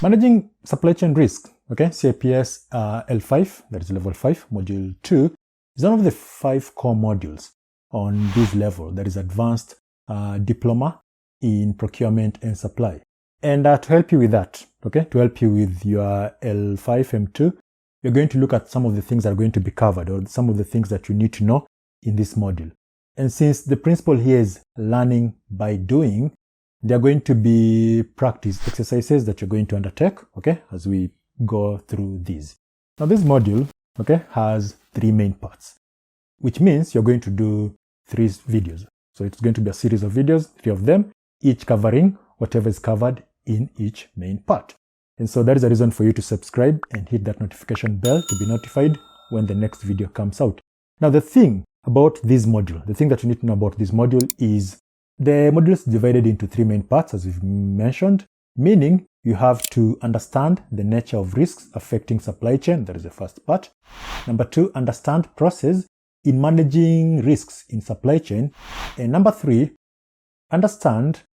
Managing supply chain risk, okay, CIPS L5, that is level 5, module 2, is one of the 5 core modules on this level, that is advanced diploma in procurement and supply. And to help you with that, okay, to help you with your L5M2, you're going to look at some of the things that are going to be covered, or some of the things that you need to know in this module. And since the principle here is learning by doing, there are going to be practice exercises that you're going to undertake, okay, as we go through these. Now this module, okay, has 3 main parts, which means you're going to do 3 videos. So it's going to be a series of videos, 3 of them, each covering whatever is covered in each main part. And so that is a reason for you to subscribe and hit that notification bell to be notified when the next video comes out. Now the thing about this module, the thing that you need to know about this module is the module is divided into 3 main parts, as we've mentioned, meaning you have to understand the nature of risks affecting supply chain. That is the first part. Number 2, understand process in managing risks in supply chain. And number 3, understand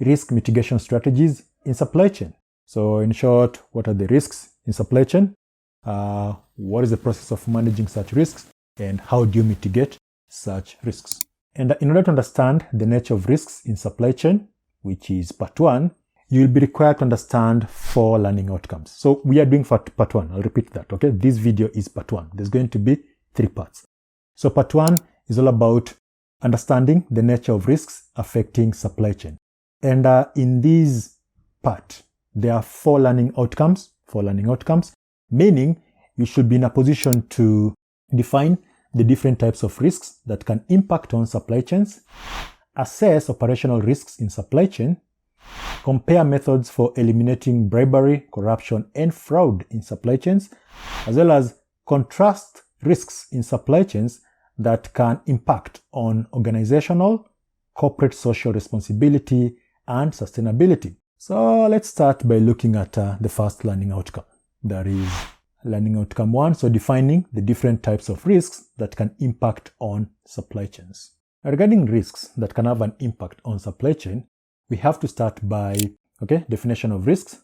risk mitigation strategies in supply chain. So in short, what are the risks in supply chain? What is the process of managing such risks? And how do you mitigate such risks? And in order to understand the nature of risks in supply chain, which is part 1, you will be required to understand 4 learning outcomes. So we are doing part 1. I'll repeat that, okay? This video is part 1. There's going to be 3 parts. So part 1 is all about understanding the nature of risks affecting supply chain. And in this part, there are 4 learning outcomes, meaning you should be in a position to define the different types of risks that can impact on supply chains, assess operational risks in supply chain, compare methods for eliminating bribery, corruption, and fraud in supply chains, as well as contrast risks in supply chains that can impact on organizational, corporate social responsibility, and sustainability. So let's start by looking at the first learning outcome. That is learning outcome 1, so defining the different types of risks that can impact on supply chains. Now, regarding risks that can have an impact on supply chain, we have to start by, definition of risks,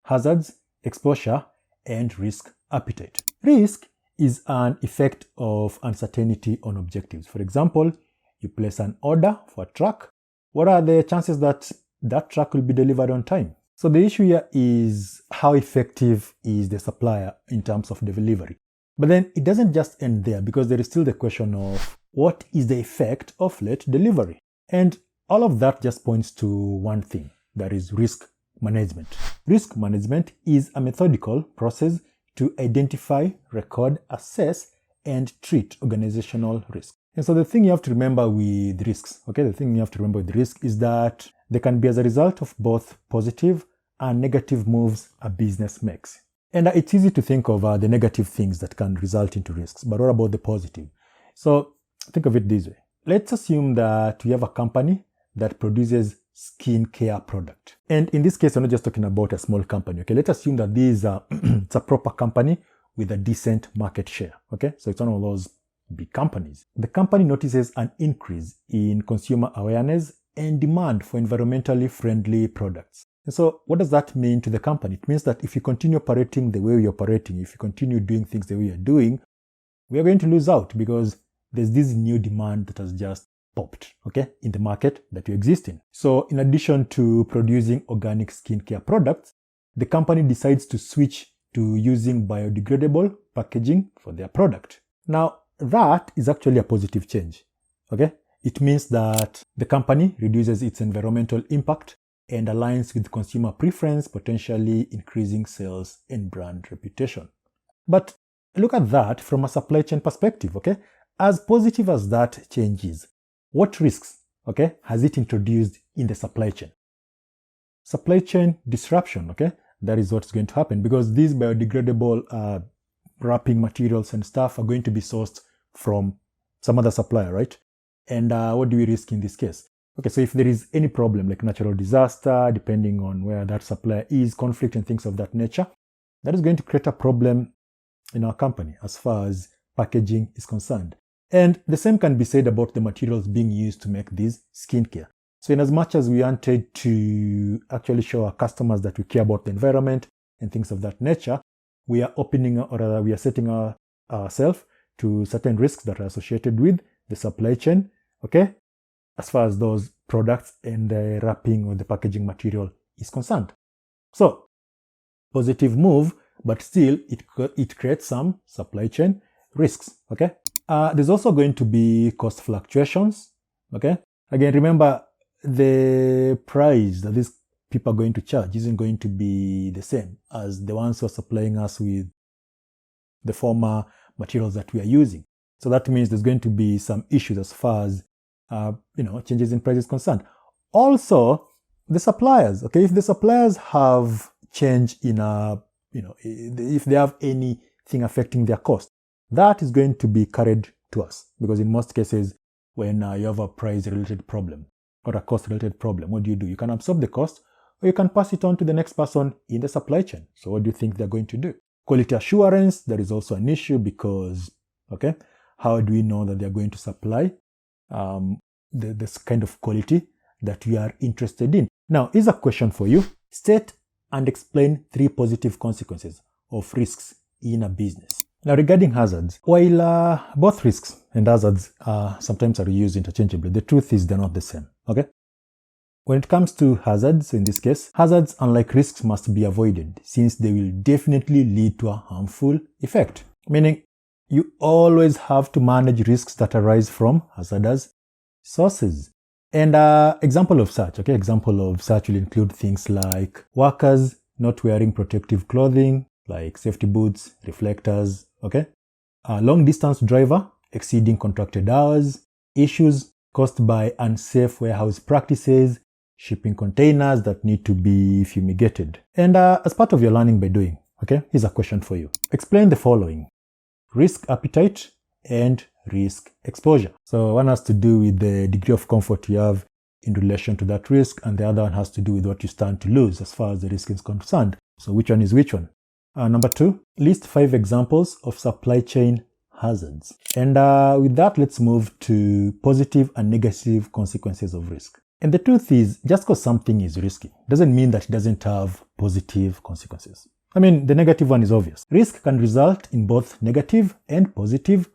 hazards, exposure, and risk appetite. Risk is an effect of uncertainty on objectives. For example, you place an order for a truck. What are the chances that that truck will be delivered on time? So the issue here is how effective is the supplier in terms of delivery. But then it doesn't just end there, because there is still the question of what is the effect of late delivery? And all of that just points to one thing, that is risk management. Risk management is a methodical process to identify, record, assess, and treat organizational risk. And so the thing you have to remember with risks, is that they can be as a result of both positive and negative moves a business makes. And it's easy to think of the negative things that can result into risks, but what about the positive? So think of it this way. Let's assume that we have a company that produces skincare product. And in this case, we're not just talking about a small company, okay? Let's assume that this is it's a proper company with a decent market share, okay? So it's one of those big companies. The company notices an increase in consumer awareness and demand for environmentally friendly products. And so what does that mean to the company? It means that if you continue operating the way we're operating, if you continue doing things the way you're doing, we are going to lose out because there's this new demand that has just popped, okay, in the market that you exist in. So in addition to producing organic skincare products, the company decides to switch to using biodegradable packaging for their product. Now, that is actually a positive change, okay? It means that the company reduces its environmental impact and aligns with consumer preference, potentially increasing sales and brand reputation. But look at that from a supply chain perspective, okay? As positive as that change is, what risks, okay, has it introduced in the supply chain? Supply chain disruption, okay? That is what's going to happen because these biodegradable wrapping materials and stuff are going to be sourced from some other supplier, right? And what do we risk in this case? Okay, so if there is any problem like natural disaster, depending on where that supplier is, conflict and things of that nature, that is going to create a problem in our company as far as packaging is concerned. And the same can be said about the materials being used to make this skincare. So in as much as we wanted to actually show our customers that we care about the environment and things of that nature, we are opening, or rather we are setting ourselves to certain risks that are associated with the supply chain, okay, as far as those products and the wrapping or the packaging material is concerned. So, positive move, but still it creates some supply chain risks, okay? There's also going to be cost fluctuations, okay? Again, remember, the price that these people are going to charge isn't going to be the same as the ones who are supplying us with the former materials that we are using. So that means there's going to be some issues as far as changes in price is concerned. Also, the suppliers, okay, if the suppliers have change in if they have anything affecting their cost, that is going to be carried to us, because in most cases, when you have a price-related problem or a cost-related problem, what do? You can absorb the cost, or you can pass it on to the next person in the supply chain. So what do you think they're going to do? Quality assurance, there is also an issue because, okay, how do we know that they're going to supply this kind of quality that we are interested in? Now, here's a question for you. State and explain 3 positive consequences of risks in a business. Now, regarding hazards, while both risks and hazards sometimes are used interchangeably, the truth is they're not the same, okay? When it comes to hazards, in this case, hazards, unlike risks, must be avoided since they will definitely lead to a harmful effect. Meaning, you always have to manage risks that arise from hazardous sources. And example of such will include things like workers not wearing protective clothing, like safety boots, reflectors, okay? A long distance driver exceeding contracted hours, issues caused by unsafe warehouse practices, shipping containers that need to be fumigated. And as part of your learning by doing, okay, here's a question for you. Explain the following: risk appetite and risk exposure. So one has to do with the degree of comfort you have in relation to that risk, and the other one has to do with what you stand to lose as far as the risk is concerned. So which one is which one? Number 2, list 5 examples of supply chain hazards. And with that, let's move to positive and negative consequences of risk. And the truth is, just because something is risky doesn't mean that it doesn't have positive consequences. I mean, the negative one is obvious. Risk can result in both negative and positive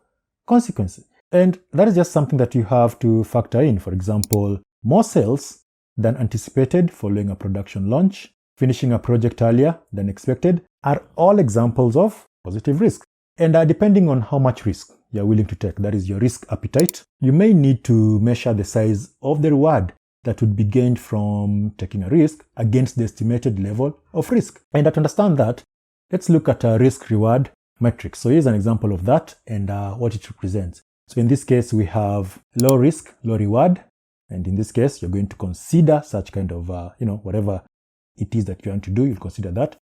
consequences. And that is just something that you have to factor in. For example, more sales than anticipated following a production launch, finishing a project earlier than expected, are all examples of positive risk. And depending on how much risk you're willing to take, that is your risk appetite, you may need to measure the size of the reward that would be gained from taking a risk against the estimated level of risk. And to understand that, let's look at a risk-reward matrix. So here's an example of that and what it represents. So in this case, we have low risk, low reward. And in this case, you're going to consider such kind of, whatever it is that you want to do, you'll consider that.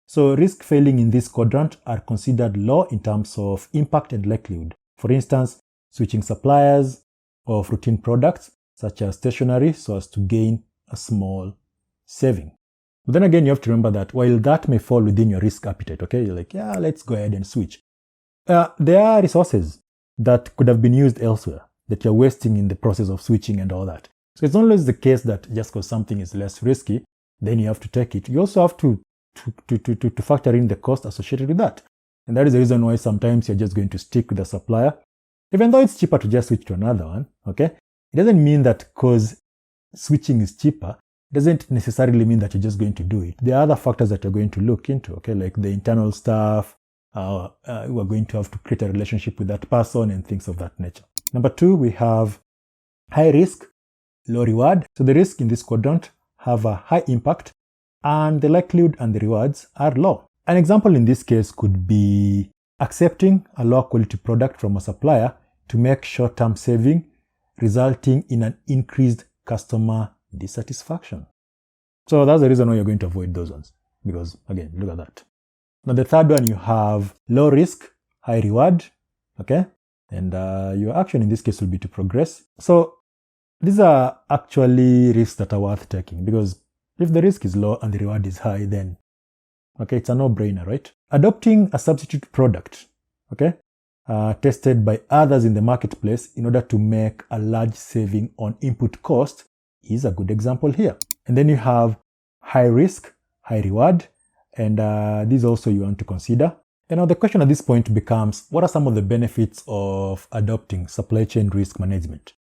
So risk failing in this quadrant are considered low in terms of impact and likelihood. For instance, switching suppliers of routine products such as stationery so as to gain a small saving. But then again, you have to remember that while that may fall within your risk appetite, okay, you're like, yeah, let's go ahead and switch. There are resources that could have been used elsewhere that you're wasting in the process of switching and all that. So it's not always the case that just because something is less risky, then you have to take it. You also have to factor in the cost associated with that. And that is the reason why sometimes you're just going to stick with the supplier, even though it's cheaper to just switch to another one, okay? It doesn't mean that because switching is cheaper, doesn't necessarily mean that you're just going to do it. There are other factors that you're going to look into, okay? Like the internal stuff, you are going to have to create a relationship with that person and things of that nature. Number 2, we have high risk, low reward. So the risk in this quadrant have a high impact and the likelihood and the rewards are low. An example in this case could be accepting a low quality product from a supplier to make short-term saving, resulting in an increased customer dissatisfaction. So that's the reason why you're going to avoid those ones. Because again, look at that. Now the third one, you have low risk, high reward. Okay. And your action in this case will be to progress. So these are actually risks that are worth taking, because if the risk is low and the reward is high, then okay, it's a no-brainer, right? Adopting a substitute product, okay, tested by others in the marketplace in order to make a large saving on input cost is a good example here. And then you have high risk, high reward. And these also you want to consider. And now the question at this point becomes, what are some of the benefits of adopting supply chain risk management?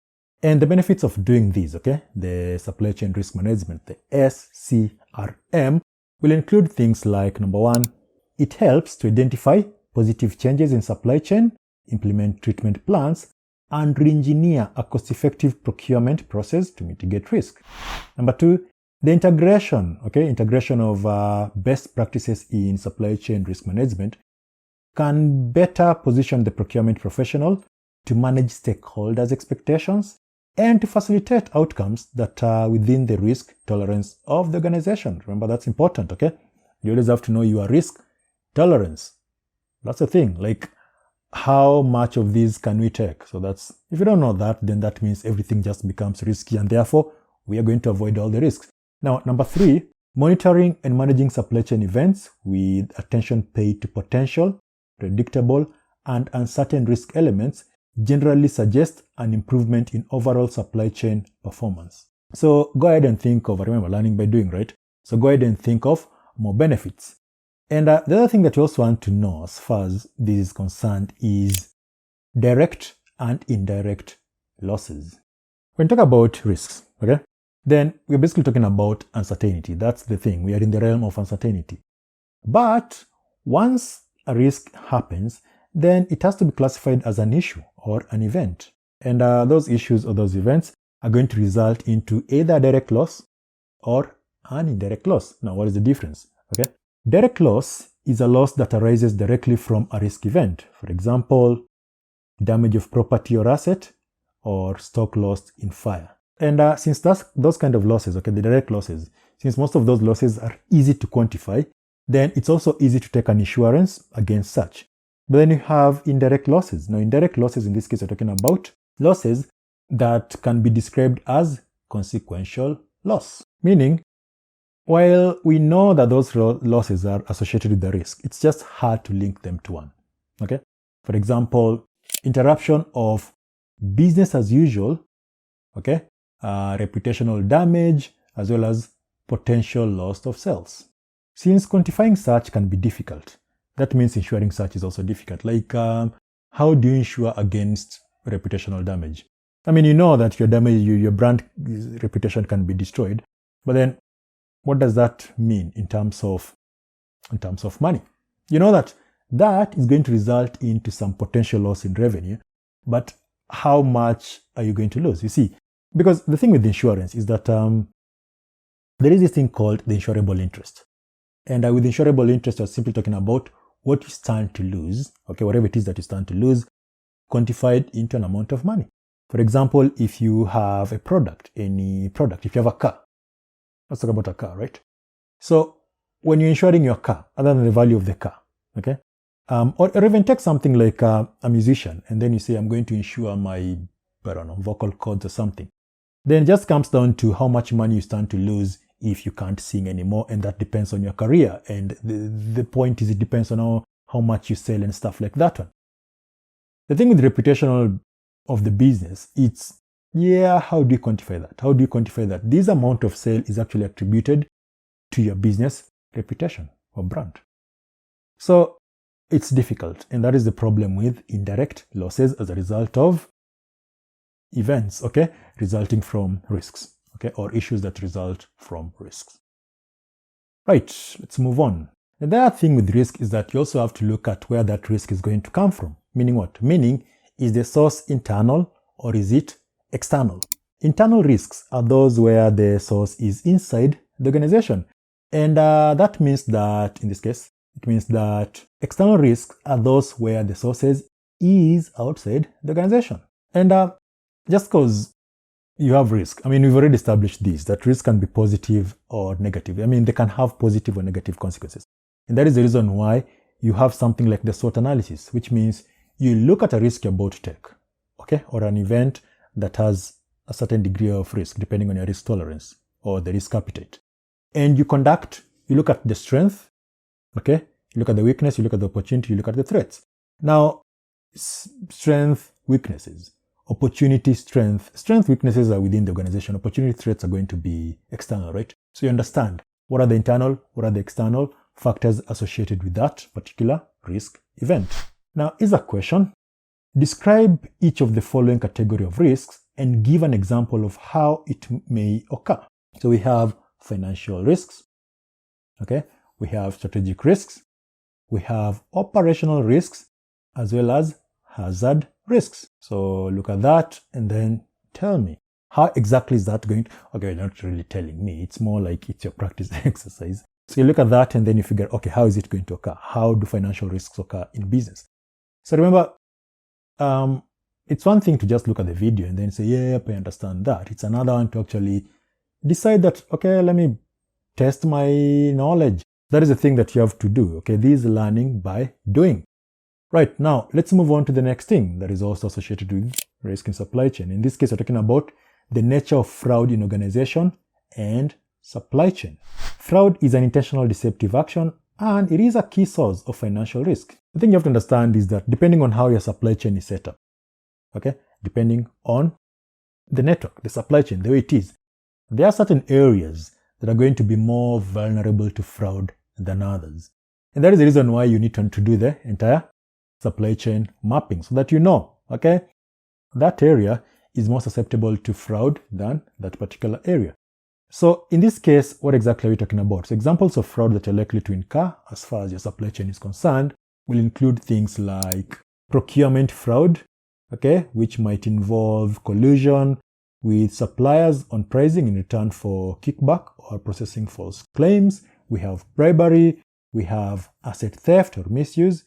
And the benefits of doing this, okay, the supply chain risk management, the SCRM, will include things like, number one, it helps to identify positive changes in supply chain, implement treatment plans, and re-engineer a cost-effective procurement process to mitigate risk. Number two, the integration of best practices in supply chain risk management can better position the procurement professional to manage stakeholders' expectations and to facilitate outcomes that are within the risk tolerance of the organization. Remember, that's important, okay? You always have to know your risk tolerance. That's the thing, like how much of these can we take? So that's, if you don't know that, then that means everything just becomes risky, and therefore we are going to avoid all the risks. Now, number three, monitoring and managing supply chain events with attention paid to potential, predictable, and uncertain risk elements generally suggest an improvement in overall supply chain performance. So go ahead and think of, remember, learning by doing, right? So go ahead and think of more benefits. And the other thing that you also want to know as far as this is concerned is direct and indirect losses. When we talk about risks, okay, then we're basically talking about uncertainty. That's the thing. We are in the realm of uncertainty. But once a risk happens, then it has to be classified as an issue or an event. And those issues or those events are going to result into either a direct loss or an indirect loss. Now, what is the difference? Okay, direct loss is a loss that arises directly from a risk event. For example, damage of property or asset, or stock lost in fire. And since those kind of losses, okay, the direct losses, since most of those losses are easy to quantify, then it's also easy to take an insurance against such. But then you have indirect losses. Now, indirect losses in this case are talking about losses that can be described as consequential loss. Meaning, while we know that those losses are associated with the risk, it's just hard to link them to one. Okay? For example, interruption of business as usual, okay, reputational damage, as well as potential loss of sales. Since quantifying such can be difficult, that means insuring such is also difficult. Like, how do you insure against reputational damage? I mean, you know that your brand reputation can be destroyed, but then what does that mean in terms of money? You know that is going to result into some potential loss in revenue, but how much are you going to lose? You see, because the thing with insurance is that there is this thing called the insurable interest. And with insurable interest, you're simply talking about what you stand to lose, okay, whatever it is that you stand to lose, quantified into an amount of money. For example, if you have a product, any product, if you have a car, let's talk about a car, right? So when you're insuring your car, other than the value of the car, okay, or even take something like a musician, and then you say, I'm going to insure my, I don't know, vocal cords or something. Then it just comes down to how much money you stand to lose if you can't sing anymore, and that depends on your career. And the point is, it depends on how much you sell and stuff like that one. The thing with reputational of the business, it's, how do you quantify that? How do you quantify that? This amount of sale is actually attributed to your business reputation or brand. So it's difficult, and that is the problem with indirect losses as a result of events, okay, resulting from risks, okay, or issues that result from risks. Right, let's move on. The other thing with risk is that you also have to look at where that risk is going to come from. Meaning what? Meaning, is the source internal or is it external? Internal risks are those where the source is inside the organization. And that means that, in this case, it means that external risks are those where the source is outside the organization. And just because you have risk, I mean, we've already established this, that risk can be positive or negative. I mean, they can have positive or negative consequences. And that is the reason why you have something like the SWOT analysis, which means you look at a risk you're about to take, okay, or an event that has a certain degree of risk, depending on your risk tolerance or the risk appetite. And you look at the strength, okay, you look at the weakness, you look at the opportunity, you look at the threats. Now, strength, weaknesses, opportunity, strength, weaknesses are within the organization. Opportunity, threats are going to be external, right? So you understand what are the internal, what are the external factors associated with that particular risk event. Now, is a question. Describe each of the following category of risks and give an example of how it may occur. So we have financial risks, okay? We have strategic risks, we have operational risks, as well as hazard risks. So look at that and then tell me, how exactly is that going to, okay, you're not really telling me, it's more like it's your practice exercise. So you look at that and then you figure, okay, how is it going to occur? How do financial risks occur in business? So remember, it's one thing to just look at the video and then say, yep, I understand that. It's another one to actually decide that, okay, let me test my knowledge. That is the thing that you have to do, okay? This is learning by doing. Right, now let's move on to the next thing that is also associated with risk in supply chain. In this case, we're talking about the nature of fraud in organization and supply chain. Fraud is an intentional deceptive action and it is a key source of financial risk. The thing you have to understand is that depending on how your supply chain is set up, okay, depending on the network, the supply chain, the way it is, there are certain areas that are going to be more vulnerable to fraud than others. And that is the reason why you need to do the entire supply chain mapping so that you know, okay, that area is more susceptible to fraud than that particular area. So in this case, what exactly are we talking about? So examples of fraud that you're likely to incur as far as your supply chain is concerned will include things like procurement fraud, okay, which might involve collusion with suppliers on pricing in return for kickback or processing false claims. We have bribery, we have asset theft or misuse,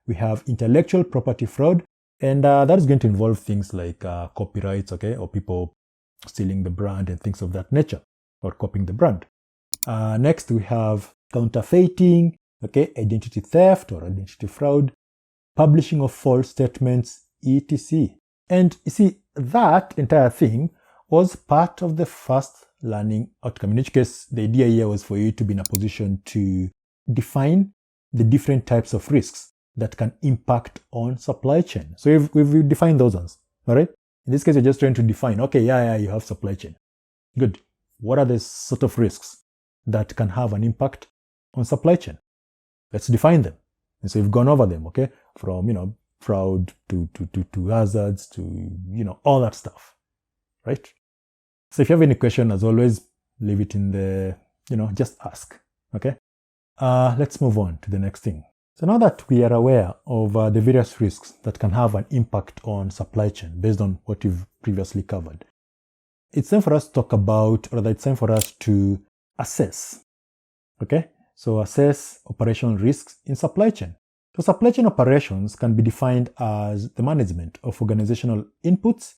we have intellectual property fraud, and that is going to involve things like copyrights, okay, or people stealing the brand and things of that nature, or copying the brand. Next, we have counterfeiting, okay, identity theft or identity fraud, publishing of false statements, etc. And you see, that entire thing was part of the first learning outcome, in which case the idea here was for you to be in a position to define the different types of risks that can impact on supply chain. So we've defined those ones, all right? In this case, you're just trying to define, okay, yeah, you have supply chain. Good. What are the sort of risks that can have an impact on supply chain? Let's define them. And so we've gone over them, okay? From, fraud to hazards to, all that stuff, right? So if you have any question, as always, leave it in the, just ask, okay? Let's move on to the next thing. So now that we are aware of the various risks that can have an impact on supply chain based on what you've previously covered, it's time for us to talk about, or rather it's time for us to assess, okay? So assess operational risks in supply chain. So supply chain operations can be defined as the management of organizational inputs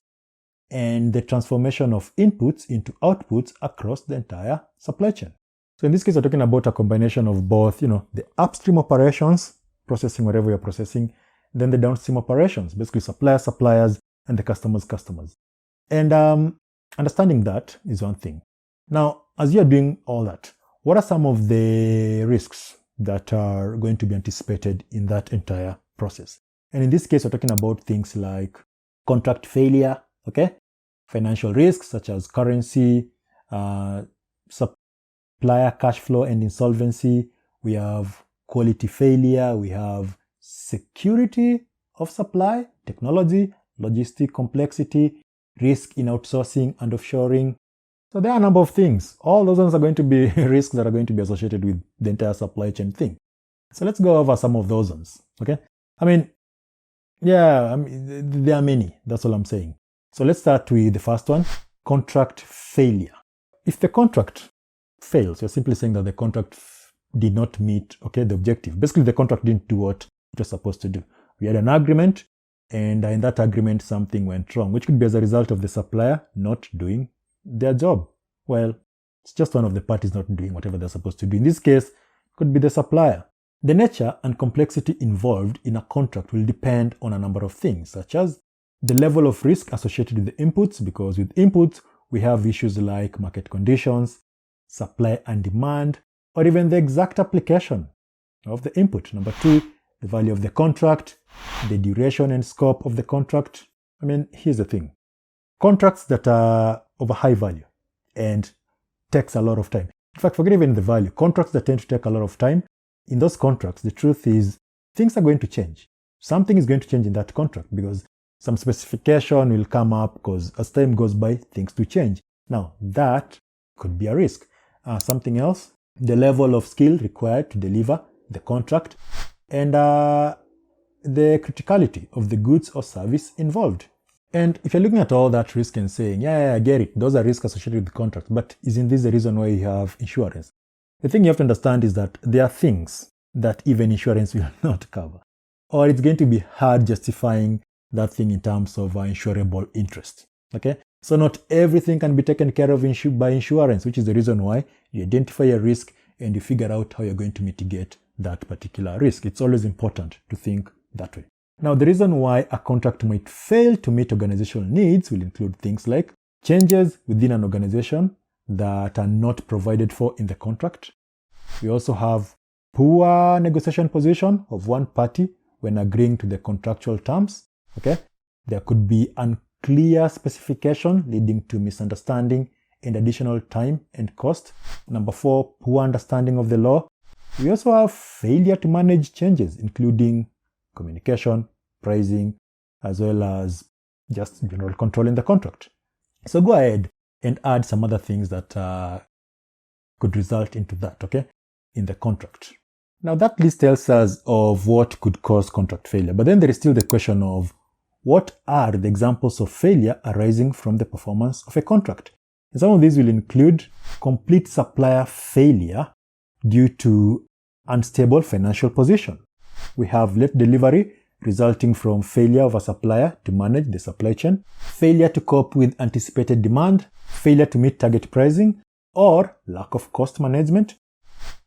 and the transformation of inputs into outputs across the entire supply chain. So in this case, we're talking about a combination of both, the upstream operations, processing whatever you're processing, then the downstream operations, basically suppliers, and the customers. And understanding that is one thing. Now, as you're doing all that, what are some of the risks that are going to be anticipated in that entire process? And in this case, we're talking about things like contract failure, okay? Financial risks such as currency, supplier cash flow and insolvency. We have quality failure. We have security of supply, technology, logistic complexity, risk in outsourcing and offshoring. So there are a number of things. All those ones are going to be risks that are going to be associated with the entire supply chain thing. So let's go over some of those ones, okay? There are many. That's all I'm saying. So let's start with the first one, contract failure. If the contract fails, you're simply saying that the contract did not meet, okay, the objective. Basically, the contract didn't do what it was supposed to do. We had an agreement, and in that agreement, something went wrong, which could be as a result of the supplier not doing their job. Well, it's just one of the parties not doing whatever they're supposed to do. In this case, it could be the supplier. The nature and complexity involved in a contract will depend on a number of things, such as the level of risk associated with the inputs, because with inputs, we have issues like market conditions, supply and demand, or even the exact application of the input. Number two, the value of the contract, the duration and scope of the contract. Here's the thing. Contracts that are of a high value and takes a lot of time. In fact, forget even the value. Contracts that tend to take a lot of time in those contracts, the truth is things are going to change. Something is going to change in that contract because some specification will come up because as time goes by, things do change. Now, that could be a risk. Something else, the level of skill required to deliver the contract and the criticality of the goods or service involved. And if you're looking at all that risk and saying, yeah, I get it, those are risks associated with the contract, but isn't this the reason why you have insurance? The thing you have to understand is that there are things that even insurance will not cover, or it's going to be hard justifying that thing in terms of insurable interest. Okay, so not everything can be taken care of by insurance, which is the reason why you identify a risk and you figure out how you're going to mitigate that particular risk. It's always important to think that way. Now, the reason why a contract might fail to meet organizational needs will include things like changes within an organization that are not provided for in the contract. We also have poor negotiation position of one party when agreeing to the contractual terms. Okay, there could be unclear specification leading to misunderstanding and additional time and cost. Number 4, poor understanding of the law. We also have failure to manage changes, including communication, pricing, as well as just general control in the contract. So go ahead and add some other things that could result into that, okay, in the contract. Now that list tells us of what could cause contract failure, but then there is still the question of what are the examples of failure arising from the performance of a contract. And some of these will include complete supplier failure due to unstable financial position. We have late delivery resulting from failure of a supplier to manage the supply chain, failure to cope with anticipated demand, failure to meet target pricing, or lack of cost management.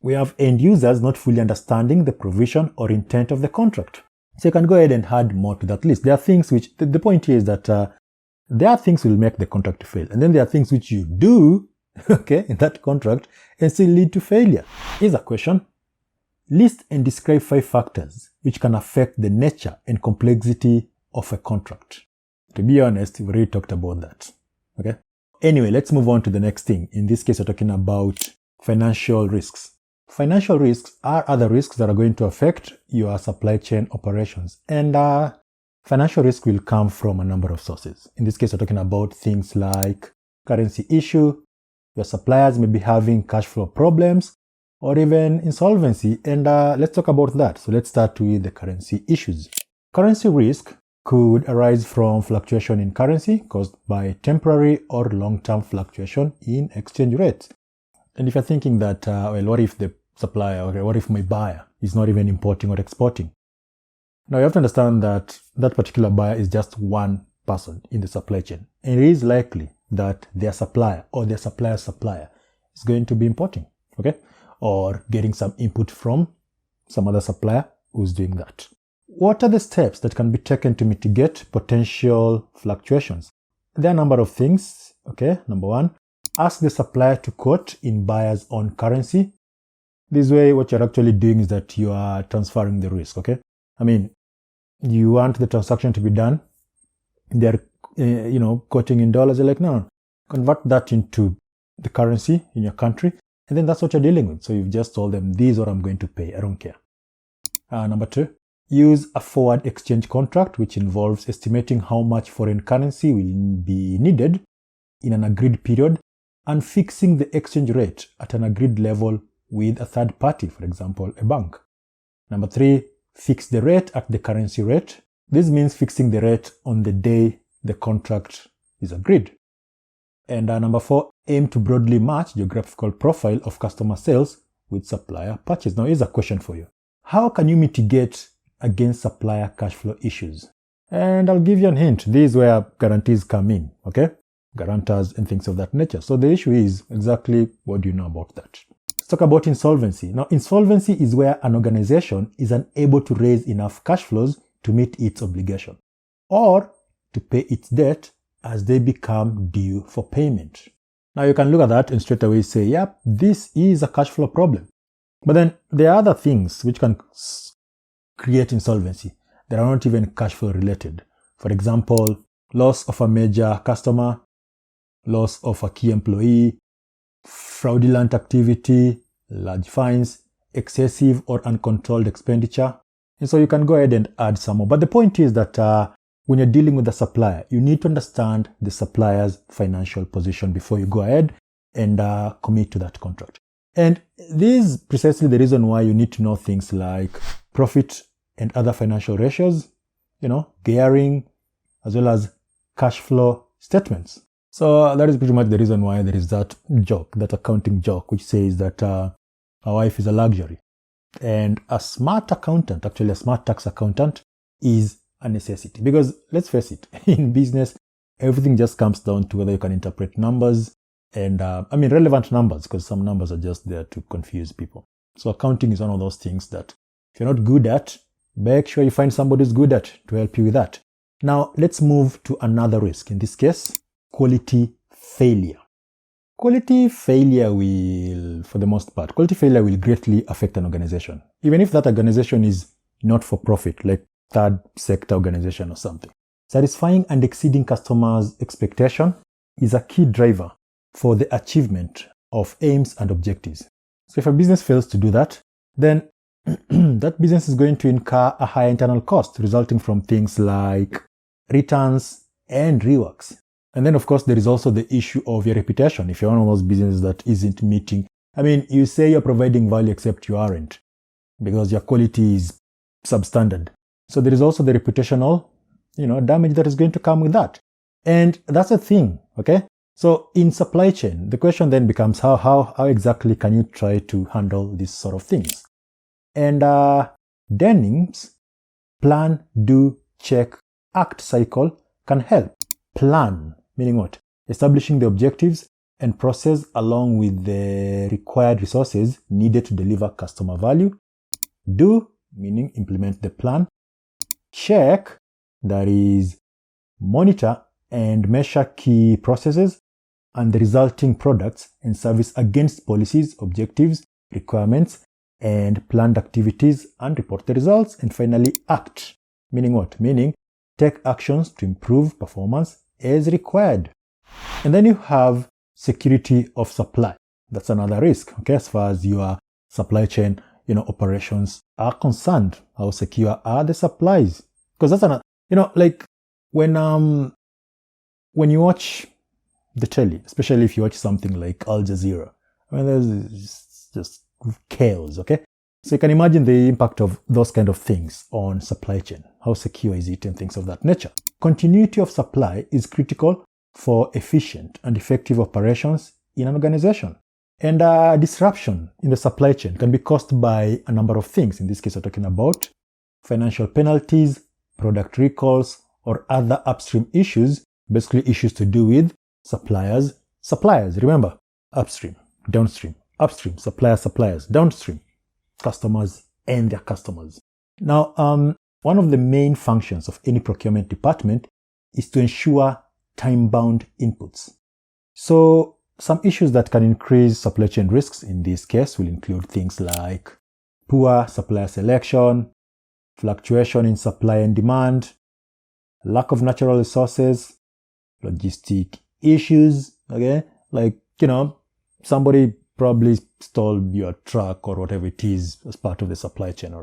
We have end users not fully understanding the provision or intent of the contract. So you can go ahead and add more to that list. There are things which, the point here is that there are things will make the contract fail. And then there are things which you do, okay, in that contract and still lead to failure. Here's a question. List and describe 5 factors which can affect the nature and complexity of a contract. To be honest, we already talked about that. Okay. Anyway, let's move on to the next thing. In this case, we're talking about financial risks. Financial risks are other risks that are going to affect your supply chain operations. And financial risk will come from a number of sources. In this case, we're talking about things like currency issue. Your suppliers may be having cash flow problems, or even insolvency, and let's talk about that. So let's start with the currency issues. Currency risk could arise from fluctuation in currency caused by temporary or long-term fluctuation in exchange rates. And if you're thinking that, well, what if the supplier, or what if my buyer is not even importing or exporting? Now you have to understand that that particular buyer is just one person in the supply chain. And it is likely that their supplier or their supplier's supplier is going to be importing, okay? Or getting some input from some other supplier who's doing that. What are the steps that can be taken to mitigate potential fluctuations? There are a number of things. Okay, number 1, ask the supplier to quote in buyer's own currency. This way, what you're actually doing is that you are transferring the risk. Okay, I mean, you want the transaction to be done. They're, quoting in dollars. You're like, no, convert that into the currency in your country. And then that's what you're dealing with. So you've just told them, this is what I'm going to pay. I don't care. Number 2, use a forward exchange contract, which involves estimating how much foreign currency will be needed in an agreed period and fixing the exchange rate at an agreed level with a third party, for example, a bank. Number 3, fix the rate at the currency rate. This means fixing the rate on the day the contract is agreed. And number 4, aim to broadly match geographical profile of customer sales with supplier purchase. Now, here's a question for you. How can you mitigate against supplier cash flow issues? And I'll give you a hint. This is where guarantees come in, okay? Guarantors and things of that nature. So the issue is exactly what do you know about that? Let's talk about insolvency. Now, insolvency is where an organization is unable to raise enough cash flows to meet its obligation or to pay its debt as they become due for payment. Now you can look at that and straight away say, yep, this is a cash flow problem. But then there are other things which can create insolvency that are not even cash flow related. For example, loss of a major customer, loss of a key employee, fraudulent activity, large fines, excessive or uncontrolled expenditure. And so you can go ahead and add some more. But the point is that when you're dealing with a supplier, you need to understand the supplier's financial position before you go ahead and commit to that contract. And this is precisely the reason why you need to know things like profit and other financial ratios, gearing, as well as cash flow statements. So that is pretty much the reason why there is that joke, that accounting joke, which says that a wife is a luxury. And a smart accountant, actually a smart tax accountant, is a necessity. Because let's face it, in business, everything just comes down to whether you can interpret numbers and, relevant numbers, because some numbers are just there to confuse people. So accounting is one of those things that if you're not good at, make sure you find somebody who's good at to help you with that. Now, let's move to another risk. In this case, quality failure. Quality failure will, for the most part, quality failure will greatly affect an organization. Even if that organization is not for profit, like third sector organization or something. Satisfying and exceeding customers' expectation is a key driver for the achievement of aims and objectives. So if a business fails to do that, then that business is going to incur a high internal cost resulting from things like returns and reworks. And then, of course, there is also the issue of your reputation. If you're one of those businesses that isn't meeting, you say you're providing value except you aren't because your quality is substandard. So there is also the reputational, damage that is going to come with that. And that's a thing, okay? So in supply chain, the question then becomes how exactly can you try to handle these sort of things? And Denning's plan, do, check, act cycle can help. Plan, meaning what? Establishing the objectives and process along with the required resources needed to deliver customer value. Do, meaning implement the plan. Check, that is monitor and measure key processes and the resulting products and service against policies, objectives, requirements, and planned activities and report the results. And finally, act, meaning what? Meaning take actions to improve performance as required. And then you have security of supply. That's another risk, okay, as far as your supply chain, operations are concerned. How secure are the supplies? Because that's another, like when you watch the telly, especially if you watch something like Al Jazeera, there's just chaos, okay? So you can imagine the impact of those kind of things on supply chain. How secure is it and things of that nature? Continuity of supply is critical for efficient and effective operations in an organization. And disruption in the supply chain can be caused by a number of things. In this case, we're talking about financial penalties, product recalls, or other upstream issues, basically issues to do with suppliers. Remember, upstream, downstream, upstream, suppliers, downstream, customers and their customers. Now, one of the main functions of any procurement department is to ensure time-bound inputs. So some issues that can increase supply chain risks in this case will include things like poor supplier selection, fluctuation in supply and demand, lack of natural resources, logistic issues, okay? Like, somebody probably stole your truck or whatever it is as part of the supply chain.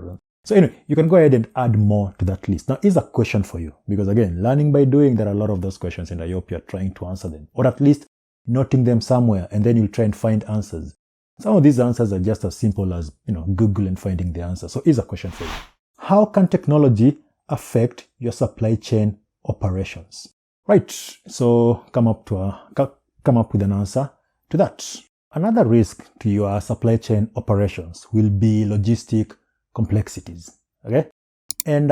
So anyway, you can go ahead and add more to that list. Now, here's a question for you, because again, learning by doing, there are a lot of those questions and I hope you're trying to answer them, or at least noting them somewhere, and then you'll try and find answers. Some of these answers are just as simple as, Google and finding the answer. So here's a question for you. How can technology affect your supply chain operations? Right. So come up with an answer to that. Another risk to your supply chain operations will be logistic complexities. Okay. And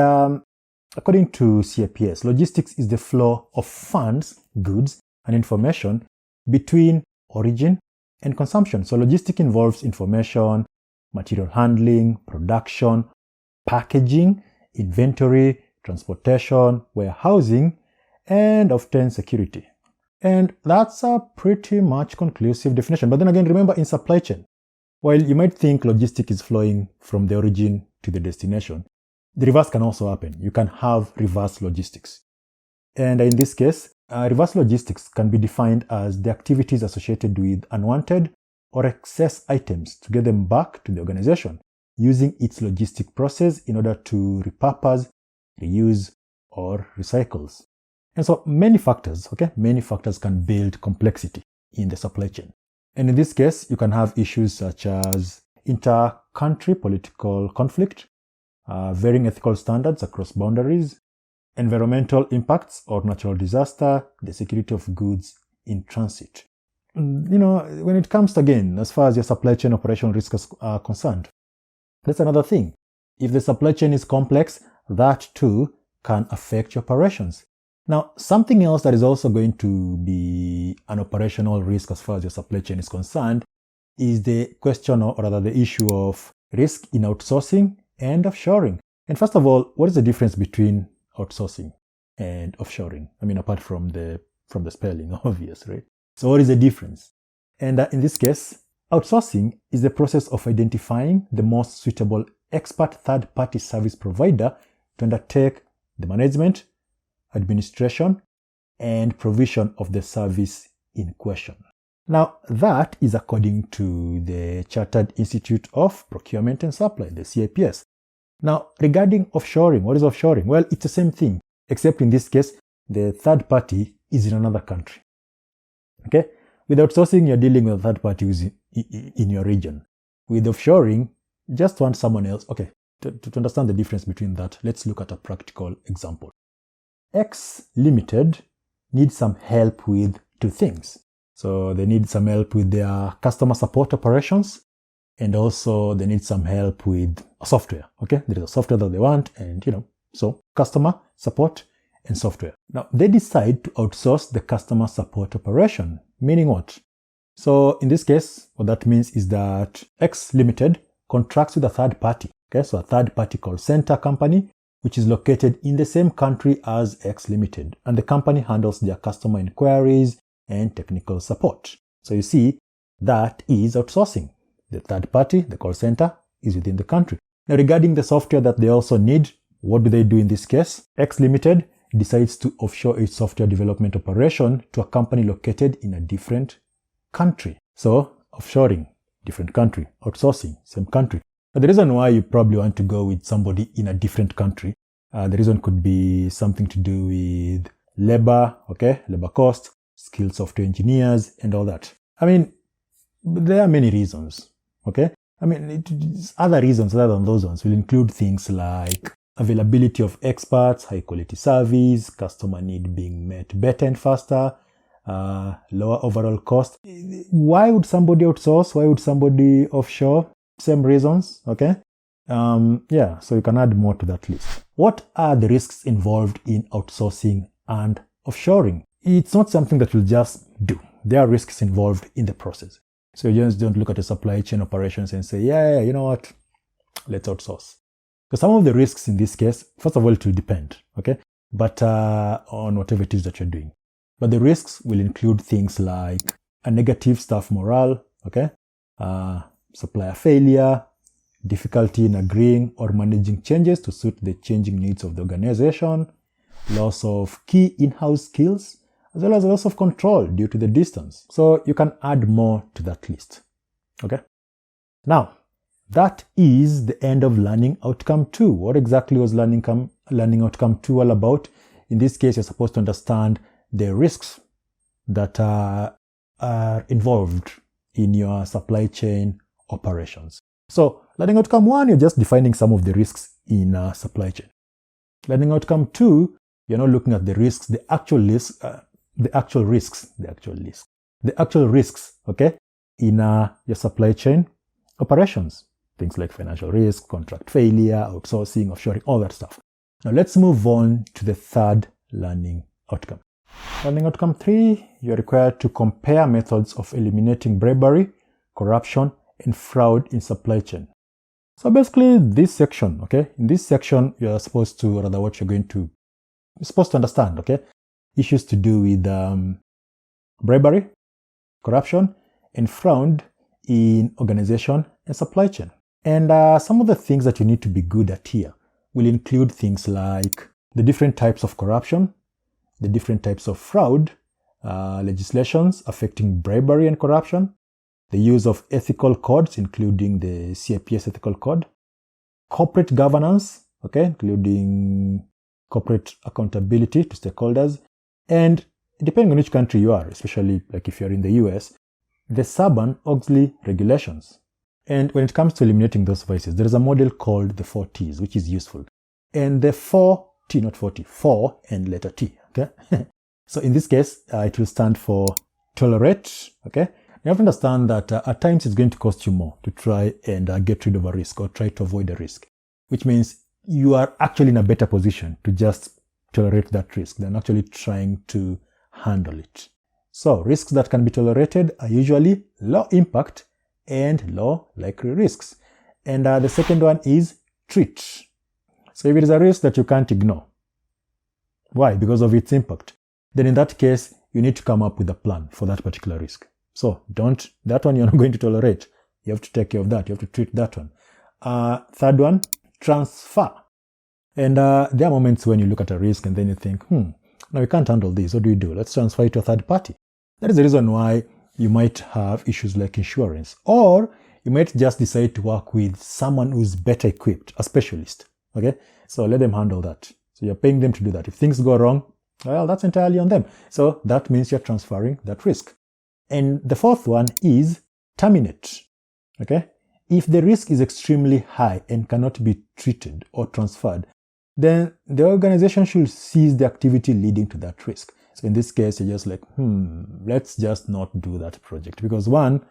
according to CIPS, logistics is the flow of funds, goods, and information between origin and consumption. So logistics involves information, material handling, production, packaging, inventory, transportation, warehousing, and often security. And that's a pretty much conclusive definition. But then again, remember, in supply chain, while you might think logistics is flowing from the origin to the destination, the reverse can also happen. You can have reverse logistics. And in this case, reverse logistics can be defined as the activities associated with unwanted or excess items to get them back to the organization. using its logistic process in order to repurpose, reuse, or recycles. And so many factors can build complexity in the supply chain. And in this case, you can have issues such as inter-country political conflict, varying ethical standards across boundaries, environmental impacts or natural disaster, the security of goods in transit. When it comes to, again, as far as your supply chain operational risks are concerned, that's another thing. If the supply chain is complex, that too can affect your operations. Now, something else that is also going to be an operational risk as far as your supply chain is concerned is the question, or rather the issue of risk in outsourcing and offshoring. And first of all, what is the difference between outsourcing and offshoring? I mean, apart from the spelling, obvious, right? So what is the difference? And in this case, outsourcing is the process of identifying the most suitable expert third-party service provider to undertake the management, administration, and provision of the service in question. Now, that is according to the Chartered Institute of Procurement and Supply, the CIPS. Now, regarding offshoring, what is offshoring? Well, it's the same thing, except in this case, the third party is in another country. Okay? With outsourcing, you're dealing with a third party who's in your region. With offshoring, just want someone else. Okay, to understand the difference between that, let's look at a practical example. X Limited needs some help with two things. So they need some help with their customer support operations, and also they need some help with a software. Okay, there is a software that they want, and so customer support and software. Now they decide to outsource the customer support operation, meaning what? So in this case, what that means is that X Limited contracts with a third party. Okay, so a third party call center company, which is located in the same country as X Limited, and the company handles their customer inquiries and technical support. So you see, that is outsourcing. The third party, the call center, is within the country. Now regarding the software that they also need, what do they do in this case? X Limited decides to offshore its software development operation to a company located in a different country. So offshoring, different country, outsourcing, same country. Now, the reason why you probably want to go with somebody in a different country, the reason could be something to do with labor, labor cost, skilled software engineers, and all that. I mean, there are many reasons, other reasons other than those ones will include things like availability of experts, high quality service, customer need being met better and faster, lower overall cost. Why would somebody outsource? Why would somebody offshore? Same reasons, so you can add more to that list. What are the risks involved in outsourcing and offshoring? It's not something that you'll just do. There are risks involved in the process. So you just don't look at the supply chain operations and say, you know what, let's outsource. So some of the risks in this case, first of all, it will depend, but on whatever it is that you're doing. But the risks will include things like a negative staff morale, supplier failure, difficulty in agreeing or managing changes to suit the changing needs of the organization, loss of key in-house skills, as well as loss of control due to the distance. So you can add more to that list. Now, that is the end of learning outcome 2. What exactly was learning outcome 2 all about? In this case, you're supposed to understand the risks that are involved in your supply chain operations. So learning outcome 1, you're just defining some of the risks in supply chain. Learning outcome 2, you're not looking at the risks, the actual risks, in your supply chain operations. Things like financial risk, contract failure, outsourcing, offshoring, all that stuff. Now let's move on to the third learning outcome. Learning outcome 3, you're required to compare methods of eliminating bribery, corruption, and fraud in supply chain. So basically this section, in this section, you're supposed to, you're supposed to understand, issues to do with bribery, corruption, and fraud in organization and supply chain. And some of the things that you need to be good at here will include things like the different types of corruption, the different types of fraud, legislations affecting bribery and corruption, the use of ethical codes, including the CIPS ethical code, corporate governance, okay, including corporate accountability to stakeholders, and depending on which country you are, especially like if you're in the US, the Sarbanes-Oxley regulations. And when it comes to eliminating those vices, there is a model called the 4Ts, which is useful. And the 4T, not 40, 4 and letter T, okay? So in this case, it will stand for tolerate, okay? You have to understand that at times it's going to cost you more to try and get rid of a risk or try to avoid a risk, which means you are actually in a better position to just tolerate that risk than actually trying to handle it. So risks that can be tolerated are usually low impact and low likely risks. And the second one is treat. So if it is a risk that you can't ignore, why? Because of its impact. Then in that case, you need to come up with a plan for that particular risk. So that one you're not going to tolerate. You have to take care of that. You have to treat that one. Third one, transfer. And there are moments when you look at a risk and then you think, now we can't handle this. What do? Let's transfer it to a third party. That is the reason why you might have issues like insurance, or you might just decide to work with someone who's better equipped, a specialist. Okay, so let them handle that. So you're paying them to do that. If things go wrong, well, that's entirely on them. So that means you're transferring that risk. And the fourth one is terminate. Okay, if the risk is extremely high and cannot be treated or transferred, then the organization should cease the activity leading to that risk. So in this case, you're just like, let's just not do that project. Because one,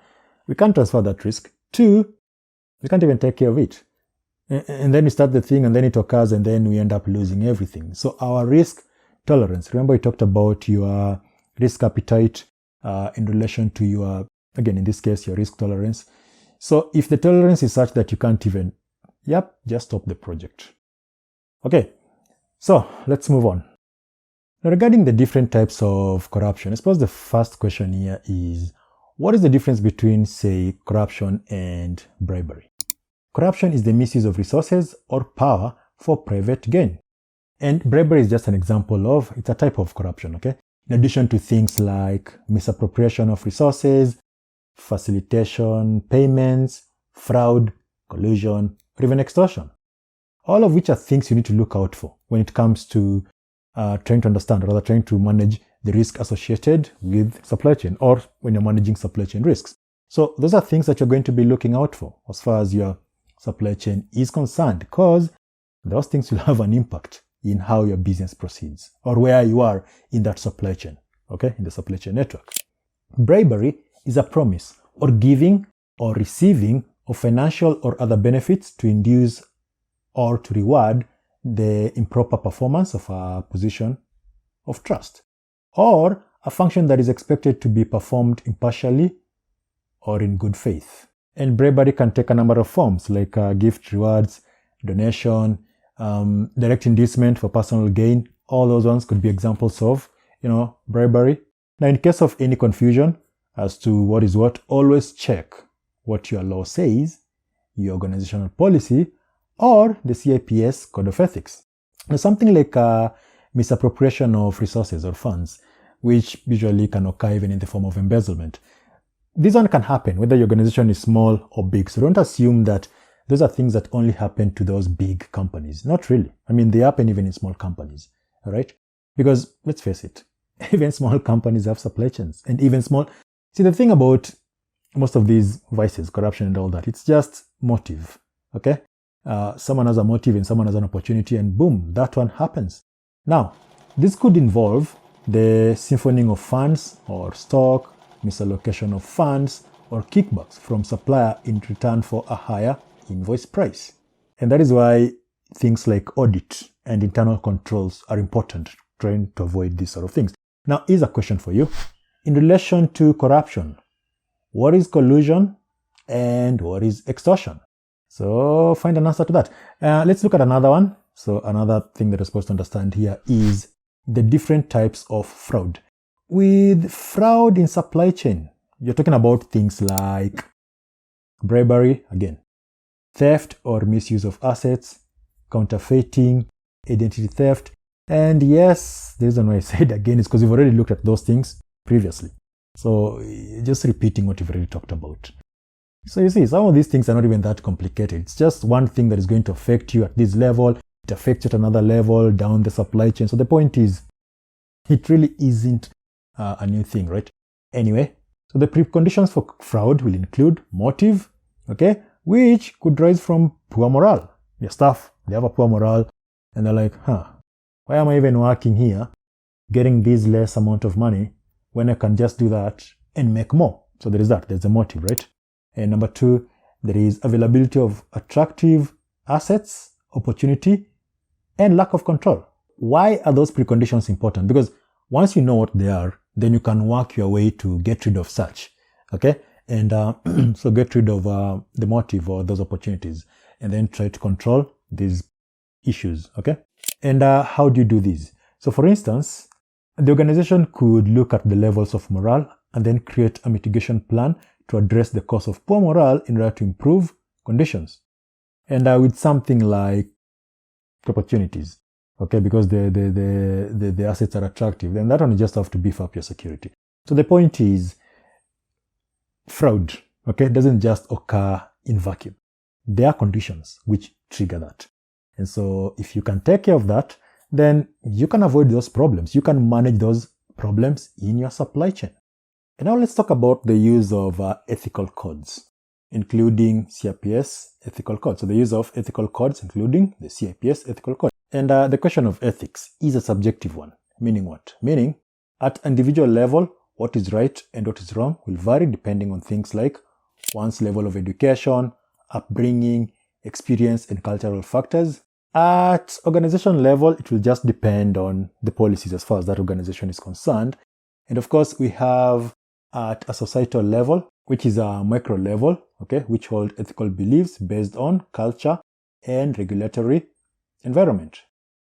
we can't transfer that risk. Two, we can't even take care of it. And then we start the thing and then it occurs and then we end up losing everything. So our risk tolerance, remember we talked about your risk appetite in relation to your, again, in this case, your risk tolerance. So if the tolerance is such that you can't even, just stop the project. Okay, so let's move on. Now, regarding the different types of corruption, I suppose the first question here is, what is the difference between, say, corruption and bribery? Corruption is the misuse of resources or power for private gain. And bribery is just an example of, it's a type of corruption, okay? In addition to things like misappropriation of resources, facilitation, payments, fraud, collusion, or even extortion. All of which are things you need to look out for when it comes to trying to understand, or rather trying to manage the risk associated with supply chain, or when you're managing supply chain risks. So those are things that you're going to be looking out for as far as your supply chain is concerned, because those things will have an impact in how your business proceeds or where you are in that supply chain, okay, in the supply chain network. Bribery is a promise or giving or receiving of financial or other benefits to induce or to reward the improper performance of a position of trust, or a function that is expected to be performed impartially or in good faith. And bribery can take a number of forms, like gift, rewards, donation, direct inducement for personal gain. All those ones could be examples of, bribery. Now, in case of any confusion as to what is what, always check what your law says, your organizational policy, or the CIPS Code of Ethics. Now, something like misappropriation of resources or funds, which usually can occur even in the form of embezzlement. This one can happen whether your organization is small or big. So don't assume that those are things that only happen to those big companies. Not really. I mean, they happen even in small companies, all right? Because let's face it, even small companies have supply chains, and even small. See, the thing about most of these vices, corruption and all that, it's just motive, okay? Someone has a motive and someone has an opportunity, and boom, that one happens. Now, this could involve the siphoning of funds or stock, misallocation of funds, or kickbacks from supplier in return for a higher invoice price. And that is why things like audit and internal controls are important, trying to avoid these sort of things. Now, here's a question for you. In relation to corruption, what is collusion and what is extortion? So find an answer to that. Let's look at another one. So another thing that you're supposed to understand here is the different types of fraud. With fraud in supply chain, you're talking about things like bribery, again, theft or misuse of assets, counterfeiting, identity theft. And yes, the reason why I said again is because we've already looked at those things previously. So just repeating what we've already talked about. So you see, some of these things are not even that complicated. It's just one thing that is going to affect you at this level. It affects you at another level down the supply chain. So the point is, it really isn't a new thing, right? Anyway, so the preconditions for fraud will include motive, okay, which could rise from poor morale. Your staff, they have a poor morale, and they're like, why am I even working here, getting this less amount of money when I can just do that and make more? So there is that. There's a motive, right? And number two, there is availability of attractive assets, opportunity, and lack of control. Why are those preconditions important? Because once you know what they are, then you can work your way to get rid of such, okay? And so get rid of the motive or those opportunities, and then try to control these issues, okay? And how do you do this? So for instance, the organization could look at the levels of morale and then create a mitigation plan to address the cause of poor morale in order to improve conditions. And with something like opportunities, okay, because the assets are attractive, then that one you just have to beef up your security. So the point is, fraud, okay, doesn't just occur in vacuum. There are conditions which trigger that. And so if you can take care of that, then you can avoid those problems. You can manage those problems in your supply chain. And now let's talk about the use of ethical codes, including CIPS ethical codes. So the use of ethical codes, including the CIPS ethical code. And the question of ethics is a subjective one. Meaning what? Meaning, at individual level, what is right and what is wrong will vary depending on things like one's level of education, upbringing, experience, and cultural factors. At organization level, it will just depend on the policies as far as that organization is concerned. And of course, we have at a societal level, which is a micro level, okay, which hold ethical beliefs based on culture and regulatory environment.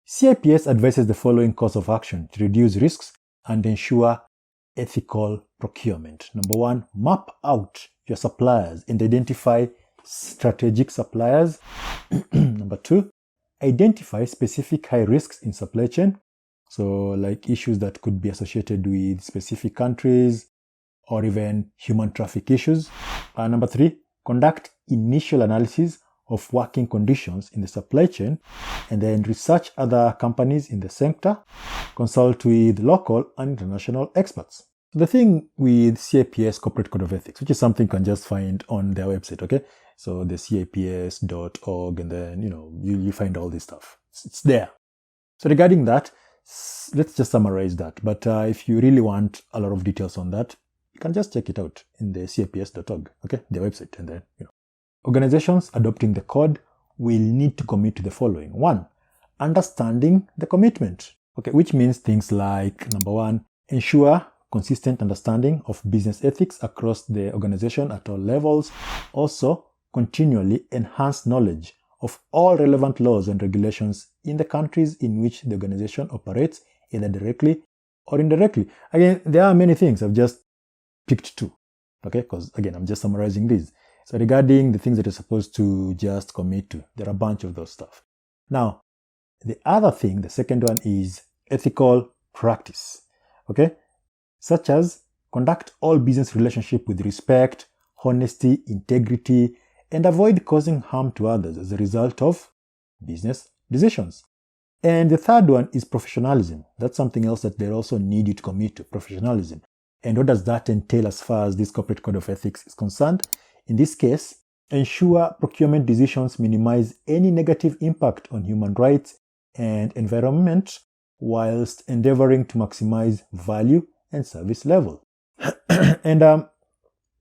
CIPS advises the following course of action to reduce risks and ensure ethical procurement. Number one, map out your suppliers and identify strategic suppliers. Number two, identify specific high risks in supply chain. So like issues that could be associated with specific countries or even human traffic issues. Number three, conduct initial analysis of working conditions in the supply chain and then research other companies in the sector, consult with local and international experts. The thing with CIPS Corporate Code of Ethics, which is something you can just find on their website, okay? So the cips.org, and then, you find all this stuff. It's there. So regarding that, let's just summarize that. But if you really want a lot of details on that, you can just check it out in the cips.org, okay? Their website. And then, organizations adopting the code will need to commit to the following. One, understanding the commitment, okay? Which means things like, number one, ensure consistent understanding of business ethics across the organization at all levels. Also, continually enhance knowledge of all relevant laws and regulations in the countries in which the organization operates, either directly or indirectly. Again, there are many things. I've just picked two, okay? Because again, I'm just summarizing these. So regarding the things that you're supposed to just commit to, there are a bunch of those stuff. Now, the other thing, the second one, is ethical practice, okay? Such as conduct all business relationship with respect, honesty, integrity, and avoid causing harm to others as a result of business decisions. And the third one is professionalism. That's something else that they also need you to commit to, professionalism. And what does that entail as far as this corporate code of ethics is concerned? In this case, ensure procurement decisions minimize any negative impact on human rights and environment whilst endeavoring to maximize value and service level. And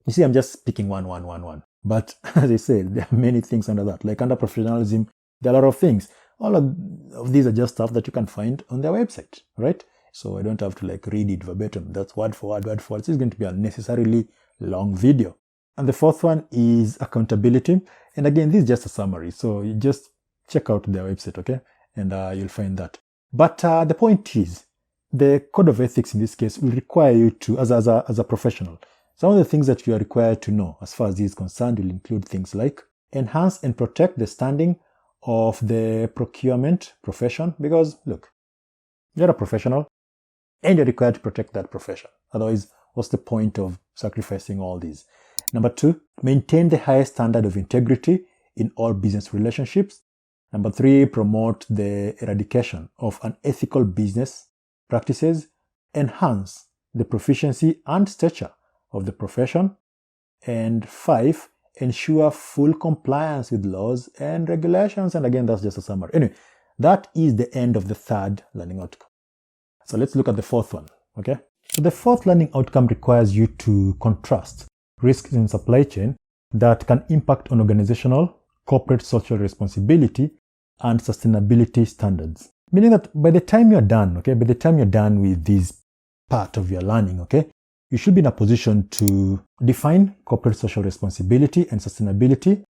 you see, I'm just picking one. But as I said, there are many things under that. Like under professionalism, there are a lot of things. All of these are just stuff that you can find on their website, right? So I don't have to read it verbatim. That's word for word. This is going to be a unnecessarily long video. And the fourth one is accountability. And again, this is just a summary. So you just check out their website, okay? And you'll find that. But the point is, the code of ethics in this case will require you to, as a professional, some of the things that you are required to know as far as this is concerned will include things like enhance and protect the standing of the procurement profession. Because look, you're a professional and you're required to protect that profession. Otherwise, what's the point of sacrificing all these? Number 2, maintain the highest standard of integrity in all business relationships. Number 3, promote the eradication of unethical business practices. Enhance the proficiency and stature of the profession. And 5, ensure full compliance with laws and regulations. And again, that's just a summary. Anyway, that is the end of the third learning outcome. So let's look at the fourth one, okay? So the fourth learning outcome requires you to contrast risks in supply chain that can impact on organizational, corporate social responsibility and sustainability standards. Meaning that by the time you're done, okay, by the time you're done with this part of your learning, okay, you should be in a position to define corporate social responsibility and sustainability,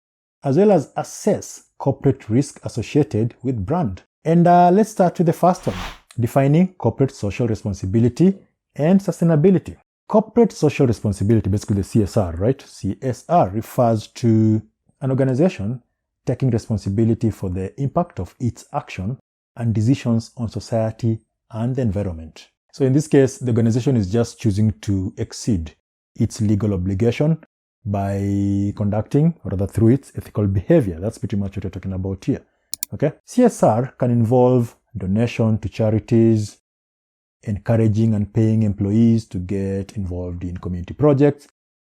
as well as assess corporate risk associated with brand. And let's start with the first one, defining corporate social responsibility and sustainability. Corporate social responsibility, basically the CSR, right? CSR refers to an organization taking responsibility for the impact of its action and decisions on society and the environment. So in this case, the organization is just choosing to exceed its legal obligation by conducting, or rather through its ethical behavior. That's pretty much what we're talking about here. Okay? CSR can involve donation to charities, encouraging and paying employees to get involved in community projects,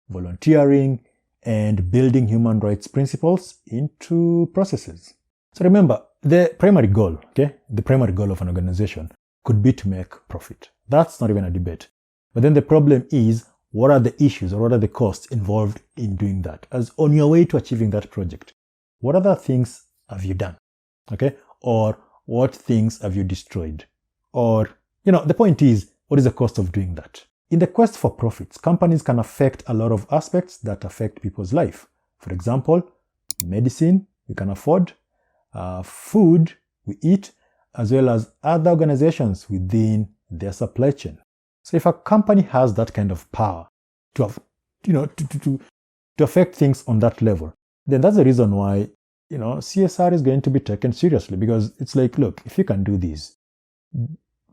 volunteering, and building human rights principles into processes. So remember, the primary goal, okay, the primary goal of an organization could be to make profit. That's not even a debate. But then the problem is, what are the issues or what are the costs involved in doing that? As on your way to achieving that project, what other things have you done? Okay? Or what things have you destroyed? Or, the point is, what is the cost of doing that? In the quest for profits, companies can affect a lot of aspects that affect people's life. For example, medicine we can afford, food we eat, as well as other organizations within their supply chain. So if a company has that kind of power to affect things on that level, then that's the reason why, CSR is going to be taken seriously, because it's like, look, if you can do this,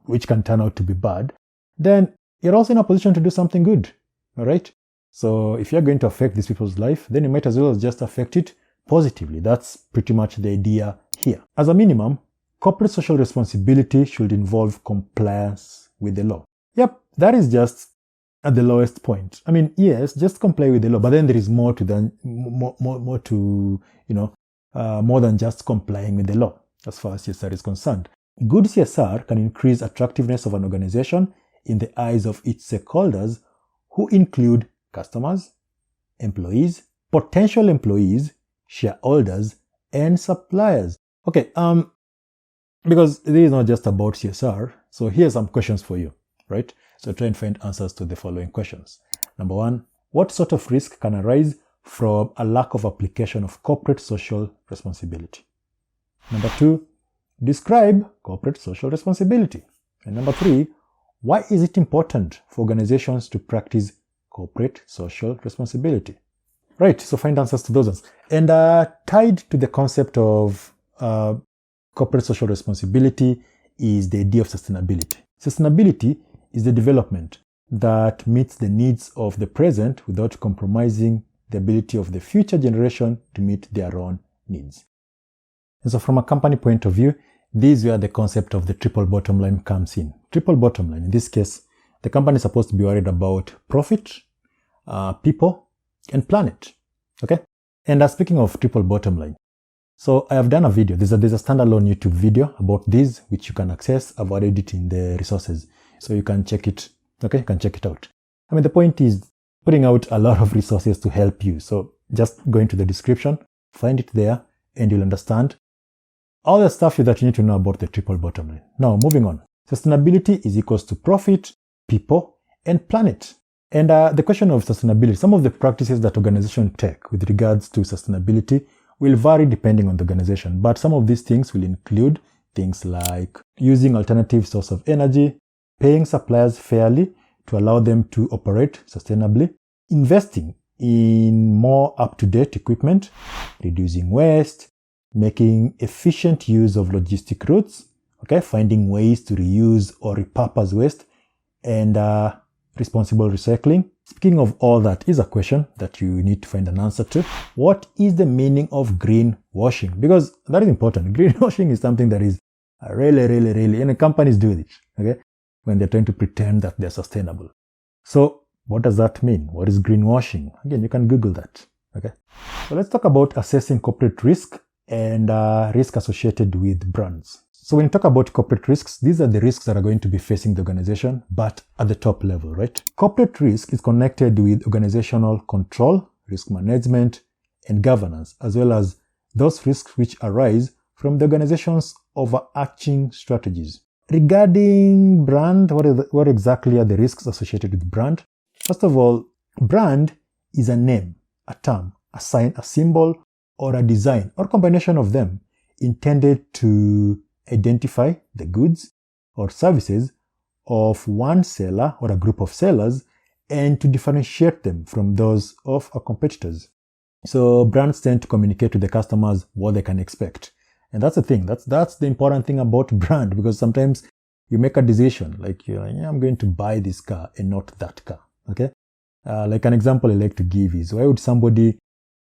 which can turn out to be bad, then you're also in a position to do something good. All right. So if you're going to affect these people's life, then you might as well just affect it positively. That's pretty much the idea here. As a minimum, corporate social responsibility should involve compliance with the law. Yep, that is just at the lowest point. I mean, yes, just comply with the law, but then there is more than just complying with the law as far as CSR is concerned. Good CSR can increase attractiveness of an organization in the eyes of its stakeholders, who include customers, employees, potential employees, shareholders, and suppliers. Okay, because this is not just about CSR, so here's some questions for you, right? So try and find answers to the following questions. Number 1, what sort of risk can arise from a lack of application of corporate social responsibility? Number 2, describe corporate social responsibility. And number 3, why is it important for organizations to practice corporate social responsibility? Right, so find answers to those ones. And tied to the concept of corporate social responsibility is the idea of sustainability. Sustainability is the development that meets the needs of the present without compromising the ability of the future generation to meet their own needs. And so from a company point of view, this is where the concept of the triple bottom line comes in. Triple bottom line, in this case, the company is supposed to be worried about profit, people, and planet. Okay? And speaking of triple bottom line, so I have done a video. There's a standalone YouTube video about this, which you can access. I've added it in the resources, so you can check it. Okay, you can check it out. I mean, the point is putting out a lot of resources to help you. So just go into the description, find it there, and you'll understand all the stuff that you need to know about the triple bottom line. Now, moving on. Sustainability is equals to profit, people, and planet. And the question of sustainability, some of the practices that organizations take with regards to sustainability will vary depending on the organization. But some of these things will include things like using alternative source of energy, paying suppliers fairly to allow them to operate sustainably, investing in more up-to-date equipment, reducing waste, making efficient use of logistic routes, okay, finding ways to reuse or repurpose waste, and responsible recycling, speaking of all that, is a question that you need to find an answer to. What is the meaning of greenwashing? Because that is important. Greenwashing is something that is really, and companies do it, okay, when they're trying to pretend that they're sustainable. So what does that mean? What is greenwashing? Again, you can Google that, okay? So let's talk about assessing corporate risk and risk associated with brands. So when you talk about corporate risks, these are the risks that are going to be facing the organization, but at the top level, right? Corporate risk is connected with organizational control, risk management, and governance, as well as those risks which arise from the organization's overarching strategies. Regarding brand, what exactly are the risks associated with brand? First of all, brand is a name, a term, a sign, a symbol, or a design, or combination of them intended to identify the goods or services of one seller or a group of sellers and to differentiate them from those of our competitors. So brands tend to communicate to the customers what they can expect. And that's the thing. That's the important thing about brand, because sometimes you make a decision like, I'm going to buy this car and not that car. Okay. Like an example I like to give is, why would somebody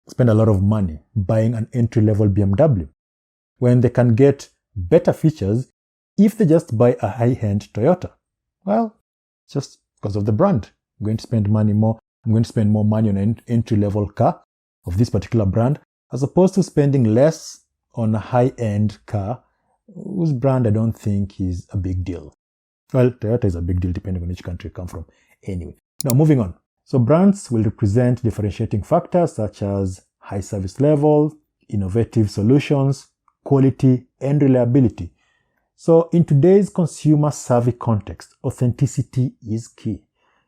spend a lot of money buying an entry-level BMW when they can get better features if they just buy a high-end Toyota? Well, it's just because of the brand. I'm going to spend more money on an entry-level car of this particular brand, as opposed to spending less on a high-end car whose brand I don't think is a big deal. Well, Toyota is a big deal depending on which country you come from. Anyway, now moving on. So brands will represent differentiating factors such as high service level, innovative solutions, quality, and reliability. So in today's consumer savvy context, authenticity is key.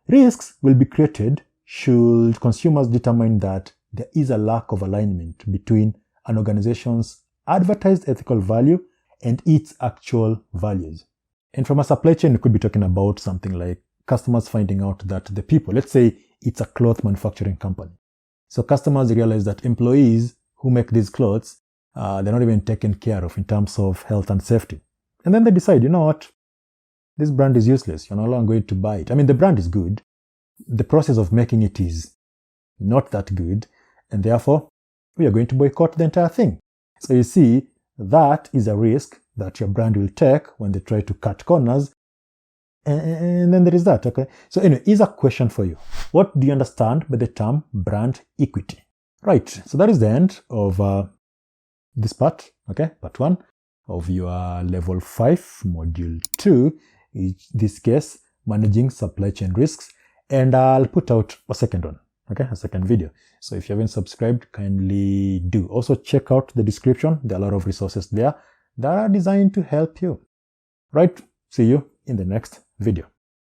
Risks will be created should consumers determine that there is a lack of alignment between an organization's advertised ethical value and its actual values. And from a supply chain, we could be talking about something like customers finding out that the people, let's say it's a cloth manufacturing company. So customers realize that employees who make these clothes, they're not even taken care of in terms of health and safety. And then they decide, you know what, this brand is useless. You're no longer going to buy it. I mean, the brand is good. The process of making it is not that good. And therefore, we are going to boycott the entire thing. So you see, that is a risk that your brand will take when they try to cut corners. And then there is that, okay? So anyway, here's a question for you. What do you understand by the term brand equity? Right, so that is the end of this part, okay? Part 1 of your level 5, module 2, in this case, managing supply chain risks. And I'll put out a second one, okay? A second video. So if you haven't subscribed, kindly do. Also check out the description. There are a lot of resources there that are designed to help you. Right, see you in the next video.